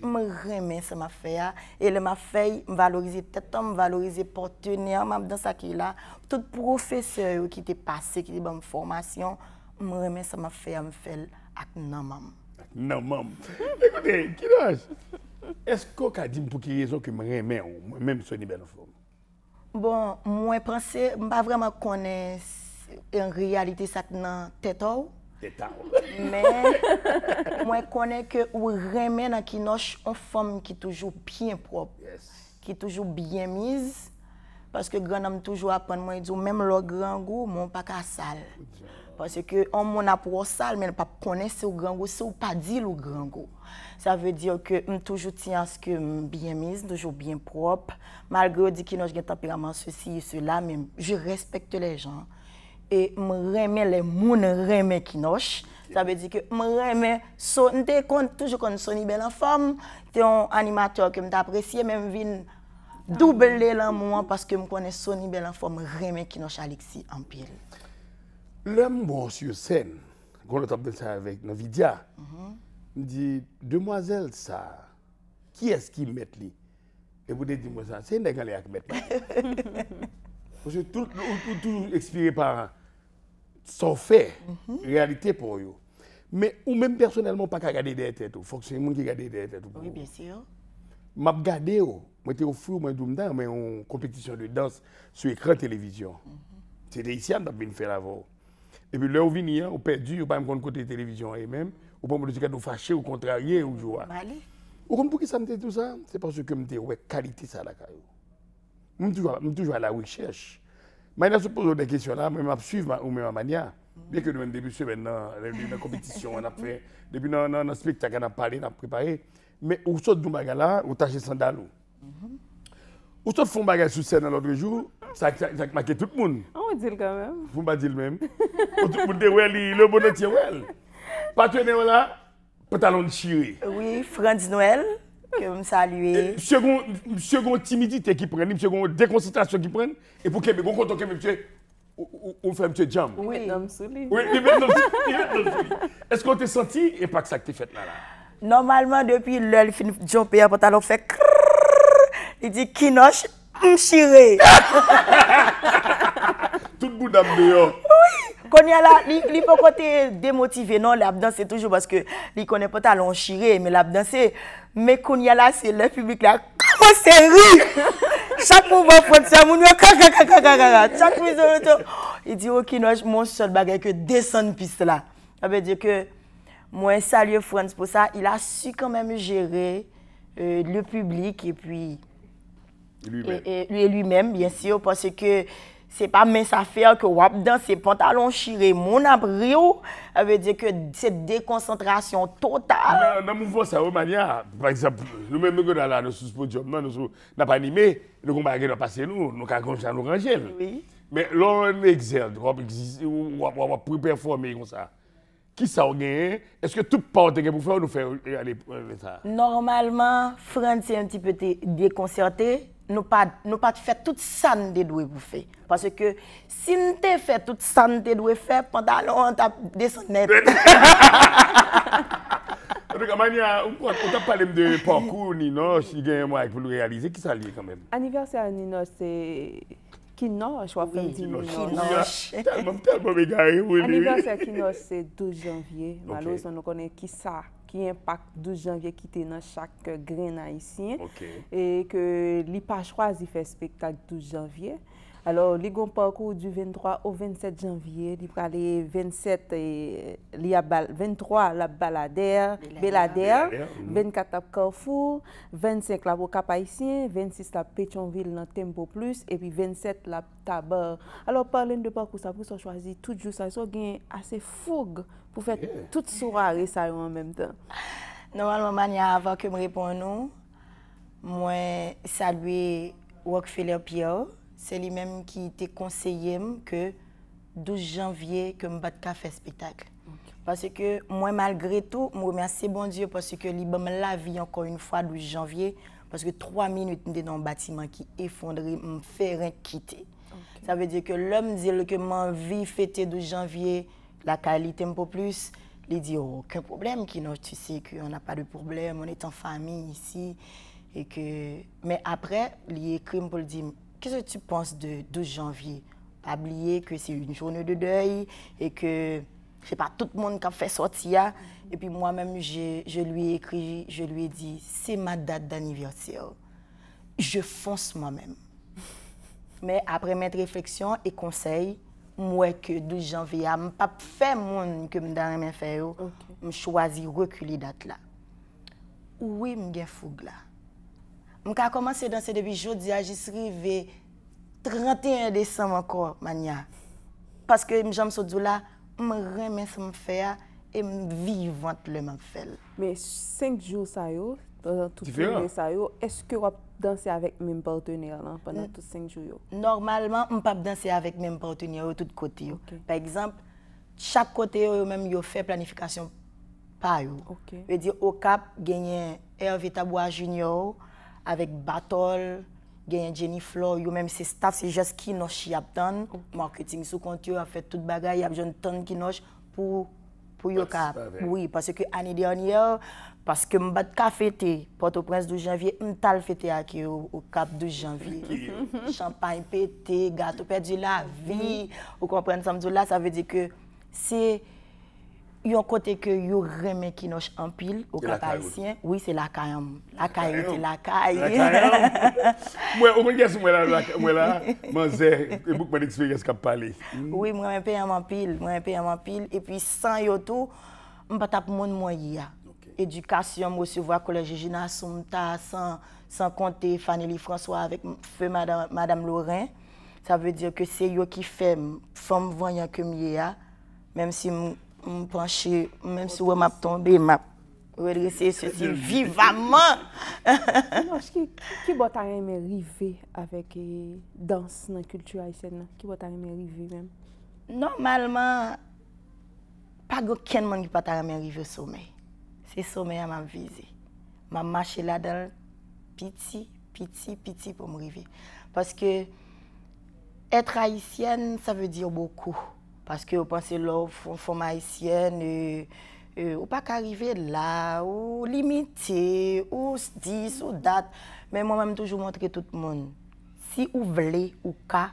Je remets ça m'a fait. Et le m'a fait valoriser tête, valoriser partenaire, dans ça qui est là. Tout professeur qui était passé, qui était dans formation, je remets ça m'a fait, me fait avec non-mam. Non-mam. Écoutez, est-ce qu'on a dit pour quelle raison que je remets, même Sonny Belenfort? Bon, moi, je pense que je ne pas vraiment connaître en réalité ça dans tête. Mais moi je connais que ou remet dans Kinoche une femme qui est toujours bien propre, qui est toujours bien mise parce que grand homme toujours apprendre moi dit même le grand goût mon pas qu'à sale. Parce que on mon a pour sale mais pas connaître au grand goût, c'est ou pas dire le grand goût. Ça veut dire que je toujours tiens à ce que bien mise, toujours bien propre malgré dit Kinoche a un tempérament ceci et cela mais je respecte les gens. Et je remets les gens remets Kinoche. Ça veut dire que je remets toujours quand Sonny Belenfort, c'est un animateur que j'apprécie, même vin doubler l'amour parce que je connais Sonny Belenfort, je remets Kinoche Alexis en pile. L'homme bon sur scène, quand on a ça avec Navidia, me dit demoiselle ça, qui est-ce qui met lui? Et vous dites moi ça, c'est un gars qui met. Parce que tout expiré par son fait, réalité pour eux. Mais ou même personnellement, pas qu'à garder des têtes. Il faut que c'est les gens qui gardent des têtes. Oui, bien sûr. Je suis gardé, moi j'étais au four, moi mais en compétition de danse sur écran télévision. C'est des ici, on a bien fait avant. Et puis là, on vient, on perdu, on pas même côté télévision et même, on pas me dire nous fâcher ou contrarier ou jouer. Ou comme pour qui ça me dit tout ça, c'est parce que je me dis ouais qualité ça la caillou. Je suis toujours à la recherche. Maintenant, je pose des questions là, mais je suis suivre ma manière. Bien que nous, début de semaine, dans la compétition, on a fait, depuis dans le spectacle, on a parlé, on a préparé. Mais où sort du bagala, on tâche sandal. Où sort font bagage sur scène l'autre jour, ça marque tout le monde. On dit quand même. Vous ne dites pas même. Vous dites le bonheur tient well. Partenaire là, pantalon de chiré. Oui, Franz Noël. Que me saluer. Second timidité qui prennent, second déconcentration qui prennent, et pour que me content que monsieur on fait un petit jam. Oui, est-ce qu'on t'a senti et pas que ça que tu fait là? Normalement depuis l'heure fin jumper un pantalon fait il dit Kinoche chiré. Tout le monde a dehors. Oui. Quand il y a là, il peut côté démotivé non, la danser toujours parce que il connaît pas talon chiré mais la danser mais quand il y a là c'est le public là comment c'est rire. Chaque mouvement prend ça mon chaque mise il dit OK non mon seul bagage que descendre piste là. Ça veut dire que moi salue France pour ça, il a su quand même gérer le public et puis lui-même bien sûr parce que c'est pas mince affaire que wap dans ses pantalons chirés mon abrio, ça veut dire que c'est déconcentration totale. Dans mouvement ça au manière par exemple nous même nous là nous sous podium nous n'a pas animé nous combat qui doit passer nous ca comme ça nous ranger. Oui. Mais l'on exerce on peut performer comme ça. Qui ça gagne? Est-ce que tout porte pour faire nous faire aller ça? Normalement, France est un petit peu déconcerté. Nous pas fait tout ça nous devons pour faire parce que si nous te fait tout ça nous devons faire pantalon on t'a descendre net. On t'a parlé de parcours Ninoche, il y a un mois pour le réaliser qui ça lié quand même. Anniversaire Ninoche c'est Kinoche, on fait Kinoche. Tellement égaré. Anniversaire Kinoche c'est 12 janvier. Malheureusement nous connaît qui ça qui impacte 12 janvier qui était dans chaque grain haïtien et que li pas choisi faire spectacle 12 janvier. Alors li gon parcours du 23 au 27 janvier, li aller 27 et li a 23 la Baladère, 24 la Carrefour, 25 la Cap Haïtien, 26 la Pétionville dans Tempo Plus et puis 27 la Tabar. Alors parlant de parcours ça pour choisir tout jour ça gain assez fougue pour faire toute soirée ça en même temps. Normalement mania avant que me répondre nous, moi saluer Rockefeller Pierre. C'est lui-même qui t'a conseillé que 12 janvier que je vais faire spectacle. Parce que moi, malgré tout, je remercie bon Dieu parce que il m'a la vie encore une fois 12 janvier. Parce que 3 minutes, je suis dans un bâtiment qui est effondré, je me fait quitter. Ça veut dire que l'homme dit que ma vie fêtée 12 janvier, la qualité un peu plus, Il dit, oh, aucun problème, Kinoche, tu sais qu'on n'a pas de problème, on est en famille ici. Et que... Mais après, il écrit pour lui dire, qu'est-ce que tu penses de 12 janvier? Pas oublier que c'est une journée de deuil et que, je sais pas, tout le monde qui a fait sortir. Et puis moi-même, je lui ai écrit, je lui ai dit, c'est ma date d'anniversaire. Je fonce moi-même. Mais après mes réflexions et conseils, moi que 12 janvier, je n'ai pas fait mon que je n'ai fait, je choisi reculer date là. Oui, je suis fougue là. Je vais commencer à danser depuis jeudi, je suis arrivé 31 décembre encore, mania. Parce que je me suis dit là, je remets ce que je fais et je vivante le même fait. Mais 5 jours, ça y est, pendant tout le ça est-ce que vous dansez avec même partenaire pendant tous 5 jours? Normalement, je ne peux pas danser avec même partenaire de tous côtés. Par exemple, chaque côté, même, yo fait planification par eux. Je veux dire, au Cap, il y a Hervé Tabois Junior avec Battle, il y a Jenny Flor, même ses staff, c'est juste qui nous chiaptan, marketing sous compte, a fait toute bagaille, il y a une tonne qui nous pour yo Cap. Oui, parce que l'année dernière, parce que je n'ai fêté Port-au-Prince 12 janvier, je n'ai fêté au Cap 12 janvier. Champagne pété, gâteau perdu la vie. Vous comprenez ça? Ça veut dire que c'est un côté que vous remet qui nous en pile au Cap haïtien. Oui, c'est la caille. La caille, c'est la caille. Moi, au moins, moi là, j'ai beaucoup d'expérience qui a parlé. Oui, moi, je paye en pile. Et puis, sans yoto, je ne peux pas mon moyen. Éducation, recevoir collège Gina Soumta, sans compter Fanny François avec feu Madame Lorrain. Ça veut dire que c'est eux qui fait femme voyant que moi, même si je penche, même si je m'a tombé, je redresser ceci vivamment. Qui va arriver avec danse dans la culture haïtienne? Qui va arriver même? Normalement, pas aucun monde qui va arriver au sommet. C'est le sommet à ma visée. Je marche là-dedans petit pour me arriver. Parce que être haïtienne, ça veut dire beaucoup. Parce que vous pensez là, femme haïtienne, ou pas qu'arriver là, ou limité, ou 10, ou date. Mais moi-même, toujours montrer tout le monde. Si vous voulez, ou ka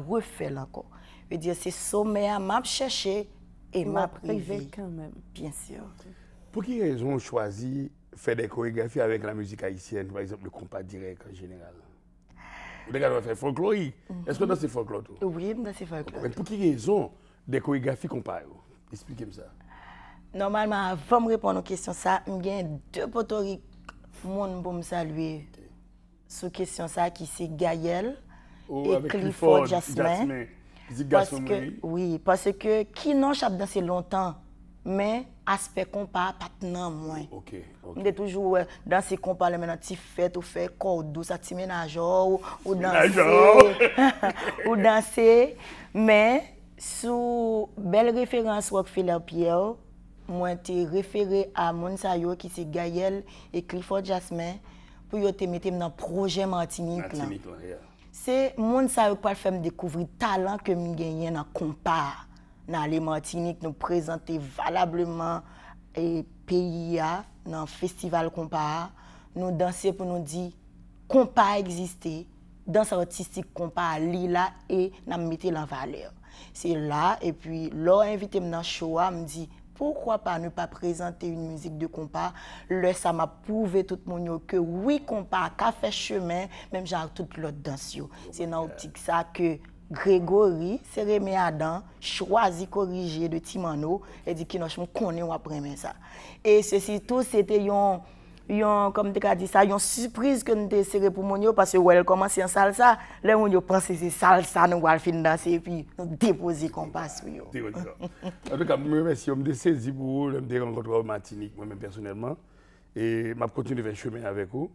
refaire encore. Je veux dire, c'est sommet à m'a chercher et m'a privé quand même. Bien sûr. Pour quelle raison on choisit faire des chorégraphies avec la musique haïtienne, par exemple le compas direct en général? Vous regardez, on fait folklore. Est-ce que dans ces folklore? Oui, dans ces folklore. Mais pour quelle raison des chorégraphies compas? Expliquez-moi ça. Normalement, avant de répondre aux questions, j'ai 2 potoriques pour me saluer sur question ça qui c'est Gaël et Clifford Jasmin. Parce que qui n'ont pas dansé longtemps, mais aspect compas pas moins. On est toujours dans ces compas là maintenant tu fais ou fait cordou ça ti ménageur ou danser mais sous belle référence Rockefeller Pierre moi t'ai référé à Monsayo qui c'est Gaël et Clifford Jasmin pour yo te mettre dans projet Martinique là. C'est Monsayo pour faire me découvrir talent que me gagner dans compas. Dans les Martiniques, nous présenter valablement et pays dans le festival compas. Nous danser pour nous dire compas existait, danse artistique compas là et nous mettre en valeur. C'est là et puis là invité dans le show, me dit pourquoi pas ne pas présenter une musique de compas. Là ça m'a prouvé tout le monde que oui compas a fait chemin même genre toute l'autre danse. C'est dans l'optique ça que Grégory, Sérémé Adam, choisi corriger de Timano et dit qu'il nous connaît ou après ça. Et ceci tout, c'était comme tu as dit ça, une surprise que nous avons serré pour mon parce que elle commence en salsa, là on pense que c'est salsa, nous allons finir danser et puis nous déposer qu'on passe. En tout cas, je remercie, je me saisi pour vous, je me rencontre en Martinique moi-même personnellement et je continue de faire chemin avec vous.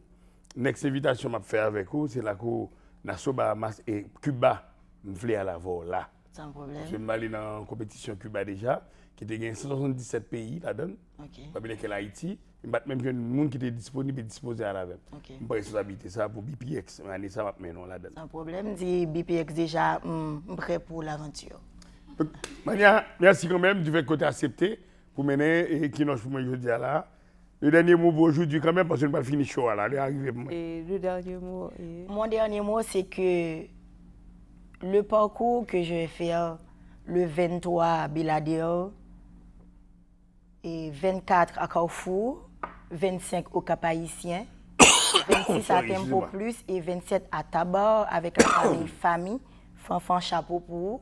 Next invitation que je fais avec vous, c'est la cour Nassau Bahamas et Cuba. Je voulais à la voix là. Sans problème. Je suis allé dans la compétition Cuba déjà, qui était gagné 177 pays là-dedans. Pas bien que l'Haïti. Même que le monde qui était disponible et disposé à la même. Je peux responsabiliser ça pour BPX. Mais ça va maintenant là-dedans. Sans problème. Dit BPX déjà prêt pour l'aventure. Mania, merci quand même du fait que tu as accepté pour mener et Kinoche pour moi aujourd'hui là. Le dernier mot pour aujourd'hui quand même parce que nous pas fini chaud là, Et le dernier mot Mon dernier mot c'est que le parcours que je vais faire le 23 à Biladéo et 24 à Carrefour, 25 au Cap-Haïtien, 26 à Tempo Plus et 27 à Tabar avec la famille, Fanfan Chapeau pour.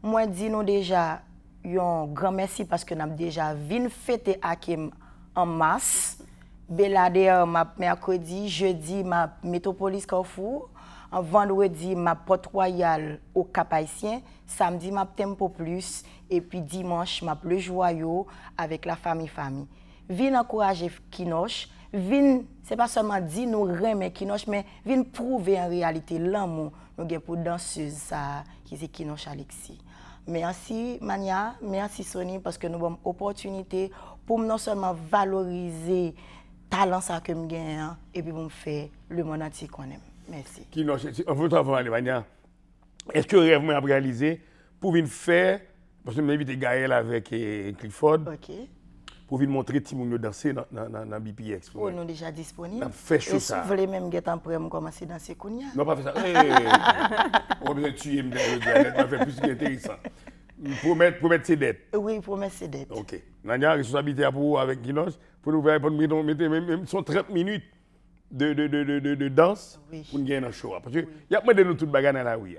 Moi, dis nous déjà un grand merci parce que nous avons déjà vu fêter Hakim en masse. Biladéo, mercredi, jeudi, ma Métropolis Carrefour. En vendredi, ma Porte Royale au Cap-Haïtien. Samedi, ma Tempo Plus. Et puis dimanche, ma Le Joyau avec la famille. Vin encourager Kinoche. Vin, c'est pas seulement dire nous remet Kinoche, mais vin prouver en réalité l'amour nous avons pour danseuse ça, qui c'est Kinoche Alexis. Merci Mania, merci Sony parce que nous avons une opportunité pour non seulement valoriser le talent ça que nous gagnons et puis pour faire le monde entier qu'on aime. Merci. Kinoche, en votre avant Mania, est-ce que rêve moi réalisé pour venir faire parce que nous invité Gaël avec Clifford. OK. Pour venir montrer que nous danser dans BPX. Oh, nous déjà disponibles. Fait chaud ça. Si vous voulez même get en prêt, commencer à danser Kounia. Non, pas fait ça. On va tuer me faire plus intéressant. Pour mettre ses dettes. Oui, pour mettre ses dettes. OK. Nania, responsabilité pour vous avec Kinoche. Pour nous mettre même 30 minutes de danse pour nous gagner un show. Parce que il y a moins de nous toutes bagarres dans la rue.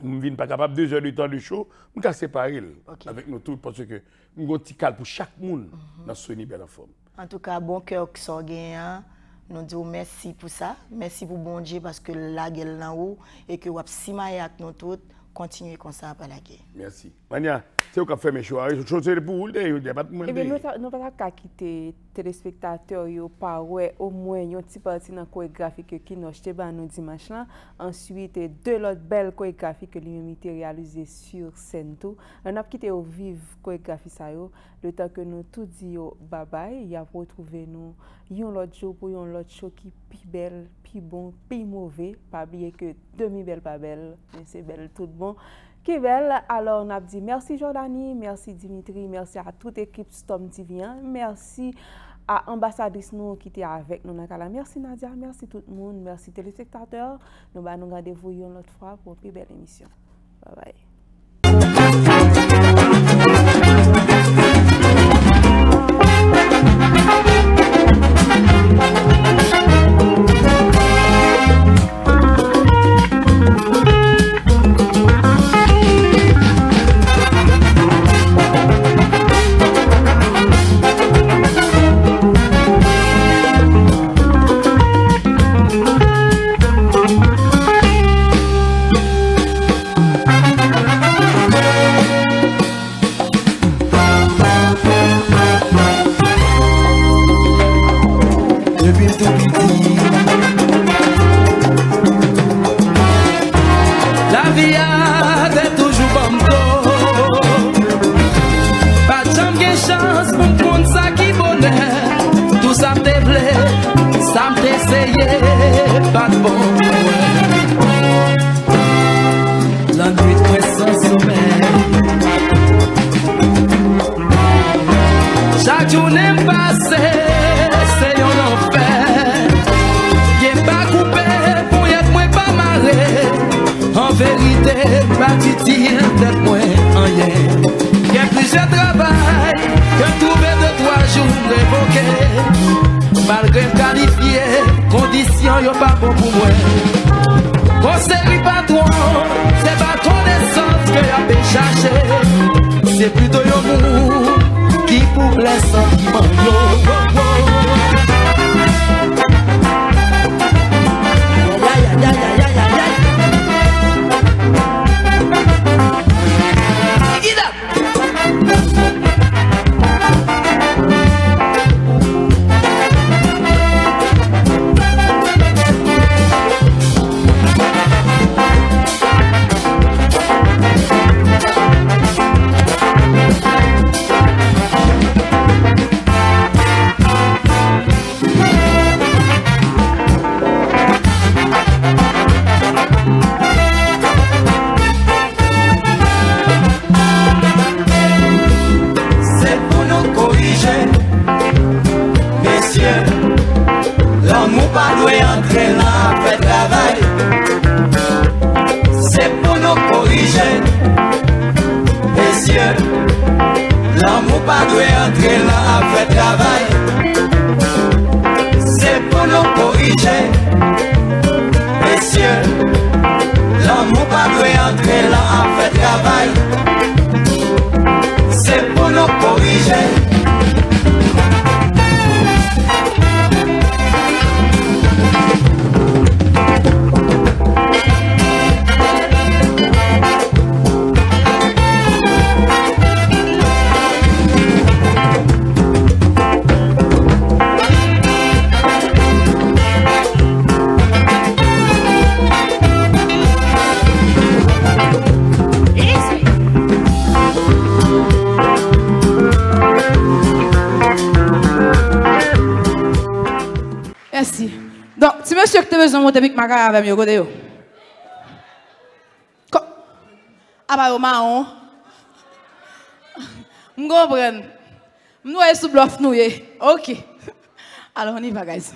Nous ne sommes pas capables de 2 heures de temps de show, nous avons séparé avec nous tous parce que nous avons un petit calme pour chaque monde dans Sony belle forme. En tout cas, bon cœur qui sont gagnants, nous disons merci pour ça, merci pour bon Dieu parce que la gueule là haut et que vous avez si mal avec nous tous, continuez comme ça après la guerre. Merci. Mania, c'est vous qui fait mes choix. Je chose pour vous, il n'y a pas de monde. Eh bien, nous ne pouvons pas quitter les téléspectateurs par au moins un petit parti dans la chorégraphie que Kinoche te nous dimanche là. Ensuite, 2 autres belles chorégraphies que lui-même a réalisées sur scène. On a quitté au vive chorégraphie ça le temps que nous tout dit bye bye, il a retrouvé nous un autre jour pour un autre show qui plus belle, plus bon, plus mauvais, pas oublier que demi belle pas belle, mais c'est belle tout bon. Qui belle, alors on a dit merci Jordanie, merci Dimitri, merci à toute l'équipe Storm TV, merci à l'ambassadrice nous qui était avec nous. Merci Nadia, merci tout le monde, merci téléspectateurs. Nous allons nous rendez-vous une autre fois pour une plus belle émission. Bye bye. Malgré qualifié, condition yo pas bon pour moi. Conseil patron, c'est pas connaissance que y'a fait chercher. C'est plutôt yo mou qui pour les sentiments yo. l'amour pas doit entrer là à faire travail. C'est pour nous corriger. Messieurs, l'amour pas doit entrer là à faire travail. C'est pour nous corriger. Merci. Donc, si monsieur que tu as besoin de monter avec ma carrière avec moi, côté. Ah bah, au marron. Je comprends. Nous sommes sous bluff, nous. Ok. Alors, on y va, guys.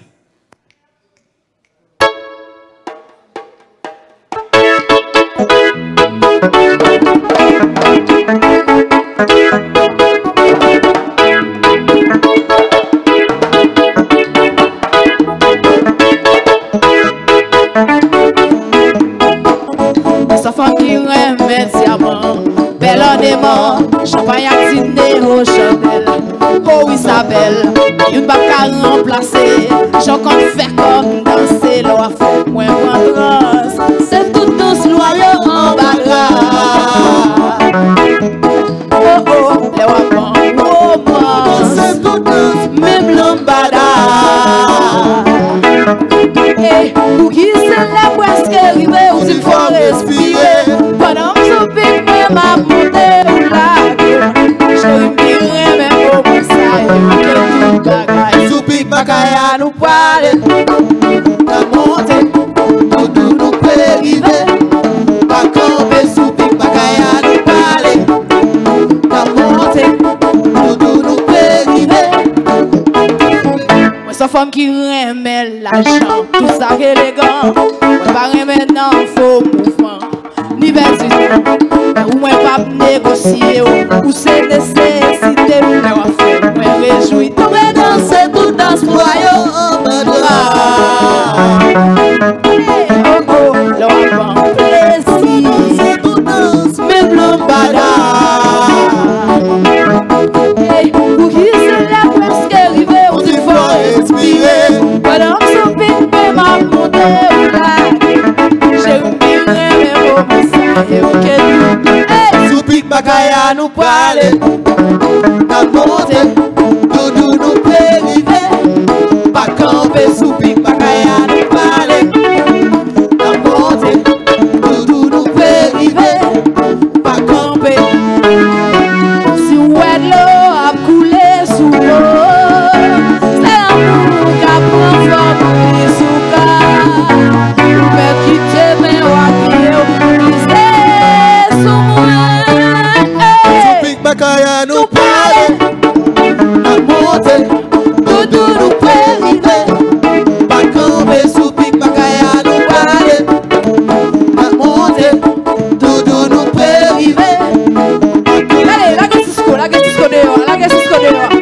Sa femme qui remet diamant, belle en aimant, champagne à dîner au chandelle. Oh Isabelle, une bac à remplacer, j'en compte faire comme danser, l'eau à faire moins vendrance. C'est tout douce loyaux en bagarre. Oh oh, les wapans, oh bon, c'est tout douce, même l'embada. Et pour qui c'est la presque arrivée, où il faut respirer. Pendant que je pique même à monter ou là, je dirais même au bon ça, que tout bagaille. Sous pique bagaille à nous parler, la montée, tout nous peut arriver. Pas camper sous pique bagaille à nous parler, la montée, tout nous peut arriver. Moi, sa femme qui remet l'argent, tout ça élégant, moi pas remettre faux mouvement, ni vertigen, ou moi pas négocier, ou c'est nécessité, moi faire, moi réjouir, tomber danser tout dans ce royaume, oh oh, leur avant plaisir, même l'embada, pour qui c'est la presque arrivée, on dit faut respirer, pendant que son pique même à monter ou là, j'ai sous pique bagaille à nous parler, la montée, tout nous peut arriver. Pas camper sous pique bagaille à nous parler, la montée, tout nous peut arriver. Pas camper, si ouais l'eau a coulé sous l'eau, c'est l'amour qui a pris forme sous car, nous mettre qui t'aime ou à qui Bakaya nous parle, la montée, tout nous peut arriver. Pas camper sous pique, Bakaya nous parle, la montée, tout nous peut arriver. Allez, la gueule Cisco dehors, la gueule Cisco dehors.